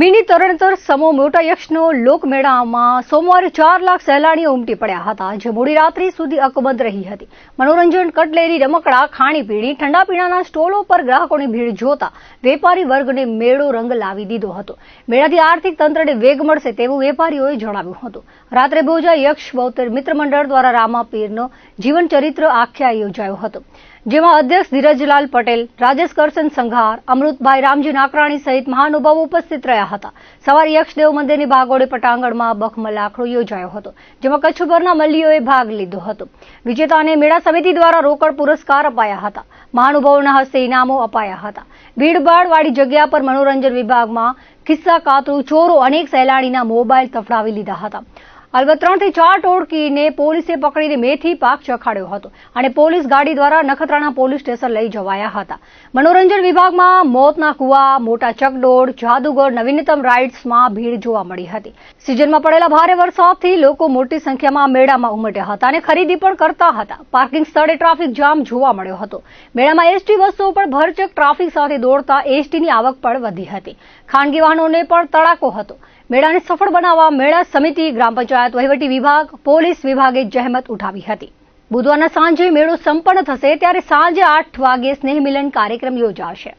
Mini Tarnetar સમો મોટા યક્ષનો લોકમેળામાં સોમવારે 4 લાખ સહેલાણીઓ ઉમટી પડ્યા હતા, જે મોડી રાત્રિ સુધી અકબંધ રહી હતી. મનોરંજન, કટલેરી, રમકડા, ખાણીપીણી, ઠંડા પીણાના સ્ટોલો પર ગ્રાહકોની ભીડ જોતા વેપારી વર્ગને મેળો રંગ લાવી દીધો હતો. મેળાથી આર્થિક તંત્રને વેગ મળશે તેવું વેપારીઓએ જણાવ્યું હતું. રાત્રે ભોજા યક્ષ બૌદ્ધ મિત્ર મંડળ દ્વારા રામાપીરનો જીવન ચરિત્ર આખ્યાન યોજાયો હતો, જેમાં અધ્યક્ષ ધીરજલાલ પટેલ, રાજેશ કરશન સંઘાર, અમૃતભાઈ રામજી નાકરાણી સહિત મહાનુભાવો ઉપસ્થિત રહ્યા હતા. સવારે યક્ષદેવ મંદિરની ભાગોળે પટાંગણમાં બખમલાખડો યોજાયો હતો, જેમાં કચ્છભરના મલ્લીઓએ ભાગ લીધો હતો. વિજેતાને મેળા સમિતિ દ્વારા રોકડ પુરસ્કાર અપાયા હતા. મહાનુભાવોના હસ્તે ઇનામો અપાયા હતા. ભીડભાડવાળી જગ્યા પર મનોરંજન વિભાગમાં ખિસ્સા કાતરું ચોરો અનેક સહેલાણીના મોબાઈલ તફડાવી લીધા હતા. અલબત્ત 3 થી 4 ટોળકીને પોલીસે પકડીને મેથી પાક ચખાડ્યો હતો અને પોલીસ ગાડી દ્વારા નખત્રાણા પોલીસ સ્ટેશન લઈ જવાયા હતા. મનોરંજન વિભાગમાં મોતના કુવા, મોટા ચકડોળ, જાદુગર, નવીનતમ રાઇડ્સમાં ભીડ જોવા મળી હતી. સિઝનમાં પડેલા ભારે વરસાદથી લોકો મોટી સંખ્યામાં મેળામાં ઉમટ્યા હતા અને ખરીદી પણ કરતા હતા. પાર્કિંગ સ્થળે ટ્રાફિક જામ જોવા મળ્યો હતો. મેળામાં એસટી બસો પણ ભરચક ટ્રાફિક સાથે દોડતા એસટીની આવક પણ વધી હતી. ખાનગી વાહનોને પણ તડાકો હતો. મેળાને સફળ બનાવવા મેળા સમિતિ, ગ્રામ પંચાયત વહીવટી વિભાગ, પોલીસ વિભાગે જહેમત ઉઠાવી હતી. બુધવારના સાંજે મેળો સંપન્ન થશે ત્યારે સાંજે 8 વાગે સ્નેહ મિલન કાર્યક્રમ યોજાશે.